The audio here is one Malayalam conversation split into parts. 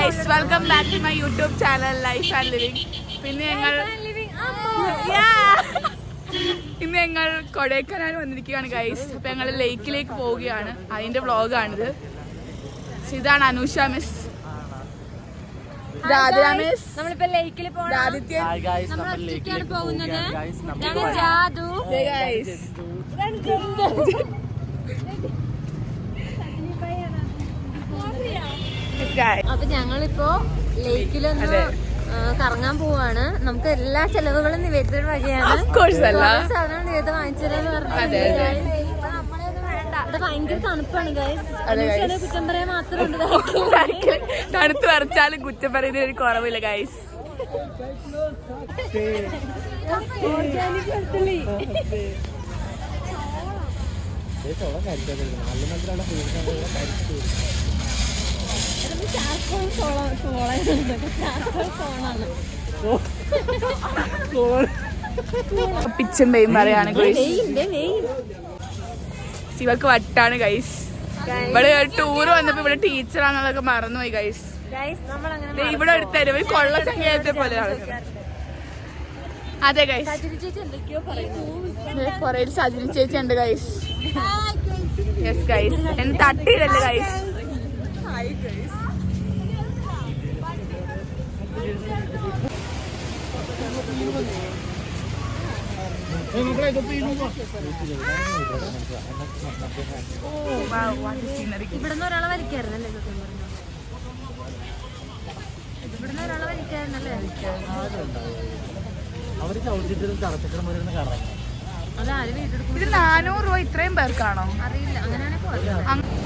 Guys, welcome back to my YouTube channel life and living. പിന്നെ ഞങ്ങൾ ഇന്ന് ഞങ്ങൾ കൊടൈക്കനാൽ വന്നിരിക്കുകയാണ് ഗൈസ്. അപ്പൊ ഞങ്ങൾ ലേക്കിലേക്ക് പോവുകയാണ്. അതിന്റെ വ്ളോഗാണിത്. ഇതാണ് അനുഷ മിസ്, രാധിക മിസ്, നമ്മളിപ്പോ ലേക്കിൽ ആദിത്യൻ. അപ്പൊ ഞങ്ങളിപ്പോ ലേക്കിലൊന്ന് കറങ്ങാൻ പോവാണ്. നമുക്ക് എല്ലാ ചെലവുകളും നിവേദിത വകയാണ്. സാധനം നിവേദിത വാങ്ങിച്ചതെന്ന് പറഞ്ഞു. ഇവിടെ ഭയങ്കര തണുപ്പാണ് ഗൈസ്. കുറ്റം പറയാൻ മാത്രമുണ്ട്. തണുത്ത് വരച്ചാലും കുറ്റം പറയുന്ന ഒരു കുറവില്ല ഗൈസ്. പിച്ചും പെയും പറയാണ് ശിവക്ക് വട്ടാണ് ഗൈസ്. ഇവിടെ ടൂറ് വന്നപ്പോ ഇവിടെ ടീച്ചറാണെന്നൊക്കെ മറന്നുപോയി ഗൈസ്. ഇവിടെ ഒരു തെരുവ് കൊള്ള സംഖ്യത്തെ പോലെയാണ്. അതെ ഗൈസ്, കൊറേ സജിനി ചേച്ചി ഉണ്ട് ഗൈസ്. യെസ് ഗൈസ്, എന്നെ തട്ടിയിടല്ലേ ഗൈസ്. ഇവിടുന്ന് ഒരാളെ വലിക്കായിരുന്നല്ലേ? ഇവിടുന്ന് ഒരാളെ വലിക്കായിരുന്നല്ലേ? അതാര് വീട്ടെടുക്കും? ഇത് 400 രൂപ ഇത്രയും പേർക്കാണോ? അറിയില്ല. അങ്ങനെയാണെങ്കിൽ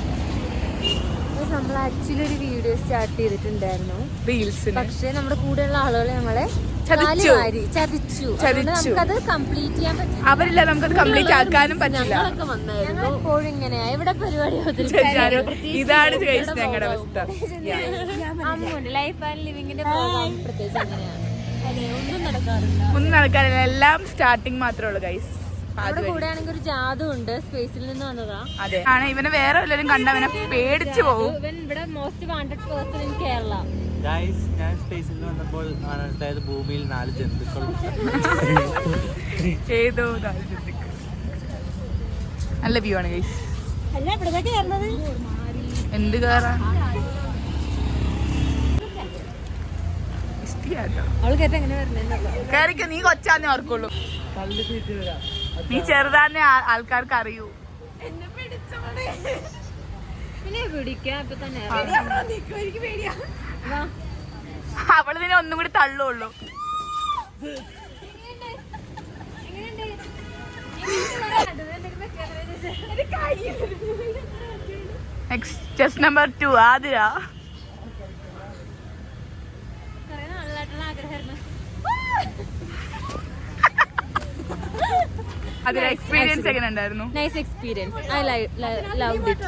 നമ്മൾ ആക്ച്വലി ഒരു വീഡിയോ സ്റ്റാർട്ട് ചെയ്തിട്ടുണ്ടായിരുന്നു റീൽസിന്. പക്ഷെ നമ്മുടെ കൂടെയുള്ള ആളുകൾ ഞങ്ങളെ ചതിച്ചു. നമുക്കത് കംപ്ലീറ്റ് ചെയ്യാൻ പറ്റില്ല. അവരില്ല, നമുക്കത് കംപ്ലീറ്റ് ആക്കാനും പറ്റില്ല. ഞങ്ങൾ എപ്പോഴും ഇങ്ങനെയാ ഇവിടെ പരിപാടി. ഇതാണ് ഞങ്ങളുടെ അവസ്ഥ. ലൈഫ് ആൻഡ് ലിവിങ്ങിന്റെ പ്രത്യേകിച്ച് അങ്ങനെയാണ്. ഒന്നും നടക്കാറില്ല, എല്ലാം സ്റ്റാർട്ടിങ് മാത്രമേ ഉള്ളൂ ഗൈസ്. അവിടെ കൂടെ ആണെങ്കിൽ ഒരു ജാതു ഉണ്ട്, സ്പേസിൽ നിന്ന് വന്നതാ. അതെ ആണ്. ഇവനെ വേറെ എല്ലാവരും കണ്ട അവനെ പേടിച്ചു പോകും. ഇവൻ ഇവിടെ most wanted person in Kerala. ഞാൻ സ്പേസിൽ വന്നപ്പോൾ ഭൂമിയിൽ 4 ജന്തുക്കൾ. ഏതോ 4 ജന്തുക്കൾ. നല്ല വ്യൂ ആണ് ഗൈസ്. എന്ത് കേറാ അവള് കേട്ട എങ്ങനെ വരണേ? കേറിക്കോ, നീ കൊച്ചാന്നേ ഓർക്കുള്ളൂ. നീ ചെറുതാന്നേ ആൾക്കാർക്ക് അറിയൂ. പിന്നെ പിടിക്കാം ഇപ്പൊ തന്നെ. അവള് നിന്നെ ഒന്നും കൂടി തള്ളുള്ളൂ. Next number 2 Athira. അതിന്റെ എക്സ്പീരിയൻസ് എങ്ങനെ ഉണ്ടായിരുന്നു? Nice experience. I loved it.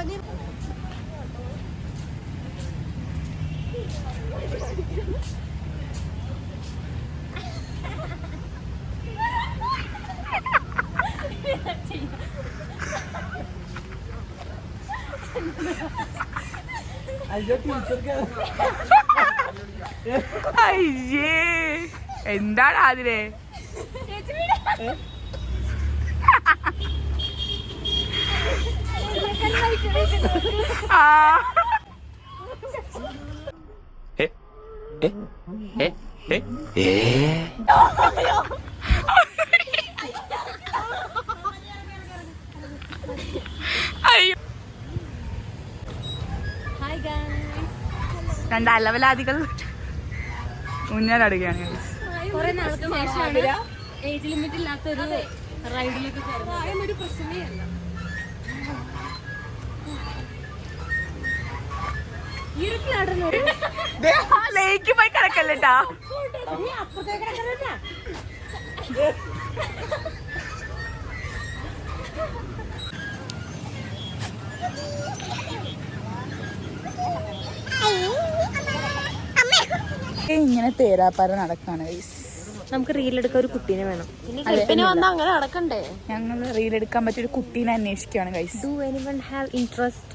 അയ്യേ, എന്താണ് അതിലെ? രണ്ട് അലവലാദികൾ ഊഞ്ഞാലടുകയാണ്. കുറെ നാൾക്ക് ശേഷമാണ് ഏജ് ലിമിറ്റ് ഇല്ലാത്തൊരു റൈഡിലേക്ക് കയറുന്നത്. പ്രശ്നമേ അല്ല. ലേക്ക് പോയി കിടക്കല്ലേട്ടാ. ഇങ്ങനെ തേരാപ്പാര നടക്കാണ് ഗൈസ്. നമുക്ക് റീലെടുക്കാൻ ഒരു കുട്ടീനെ വേണം. പിന്നെ വന്ന് അങ്ങനെ നടക്കണ്ടേ? ഞങ്ങൾ റീലെടുക്കാൻ പറ്റിയ ഒരു കുട്ടീനെ അന്വേഷിക്കുകയാണ് guys. Do anyone have interest?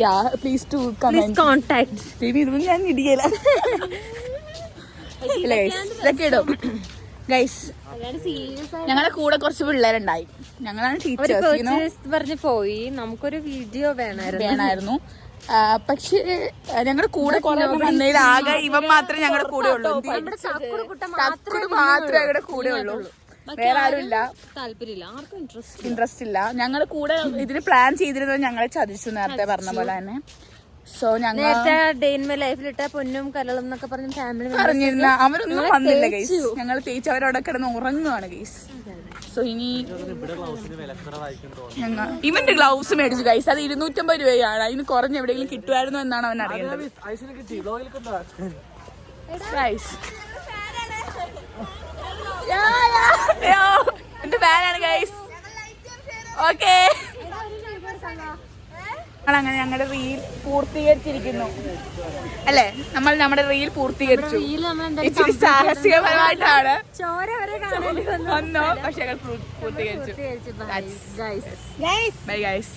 Yeah please to comment contact. ഇതൊന്നും ഞാൻ ഇടിയല. ഇതൊക്കെ ഇടും ഗൈസ്. ഞങ്ങളുടെ കൂടെ കുറച്ച് പിള്ളേരുണ്ടായി. ഞങ്ങളാണ് ടീച്ചേഴ്സ് പറഞ്ഞ് പോയി. നമുക്കൊരു വീഡിയോ വേണമായിരുന്നു. പക്ഷേ ഞങ്ങളുടെ കൂടെ വന്നതിൽ ആകെ ഇവൻ മാത്രമേ ഞങ്ങളുടെ കൂടെ ഉള്ളൂ. മാത്രമേ ഞങ്ങളുടെ കൂടെ ഉള്ളൂ. വേറെ ആരും ഇല്ല. താല്പര്യമില്ല, ആർക്കും ഇൻട്രസ്റ്റ് ഇല്ല. ഞങ്ങൾ കൂടെ ഇതിന് പ്ലാൻ ചെയ്തിരുന്നത് ഞങ്ങളെ ചതിച്ചു, നേരത്തെ പറഞ്ഞ പോലെ തന്നെ. സോ ഞങ്ങൾ ലൈഫിലിട്ട പൊന്നും കലളും എന്നൊക്കെ പറഞ്ഞ ഫാമിലി പറഞ്ഞിരുന്ന അവരൊന്നും വന്നില്ല ഗൈസ്. ഞങ്ങൾ തേച്ച് അവരവിടെ കിടന്ന് ഉറങ്ങുവാണ് ഗൈസ്. സോ ഇനി ഇവന്റെ ഗ്ലൗസ് മേടിച്ചു ഗൈസ്. അത് 250 രൂപയാണ്. അതിന് കുറഞ്ഞ എവിടെയെങ്കിലും കിട്ടുമായിരുന്നു എന്നാണ് അവൻ അറിയുന്നത്. എന്റെ ഫാനാണ് ഗൈസ്. ഓക്കെ, അങ്ങനെ ഞങ്ങളുടെ റീൽ പൂർത്തീകരിച്ചിരിക്കുന്നു അല്ലേ? നമ്മൾ നമ്മുടെ റീൽ പൂർത്തീകരിച്ചു. ഇച്ചിരി സാഹസികപരമായിട്ടാണ് വന്നോ, പക്ഷെ ഞങ്ങൾ പൂർത്തീകരിച്ചു. Bye guys.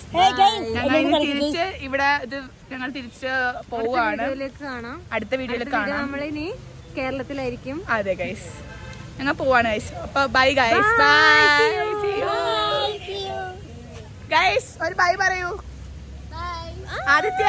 ഞങ്ങൾ തിരിച്ച് ഇവിടെ ഞങ്ങൾ തിരിച്ച് പോവാണ്. അടുത്ത വീഡിയോയിൽ കാണാം. നമ്മളിനി കേരളത്തിലായിരിക്കും. അതെ ഗൈസ്, ഞങ്ങൾ പോവാണ് ഗൈസ്. അപ്പൊ ബൈ ഗൈസ്. Bye guys. ഒരു ബൈ പറയൂ ആദിത്യ.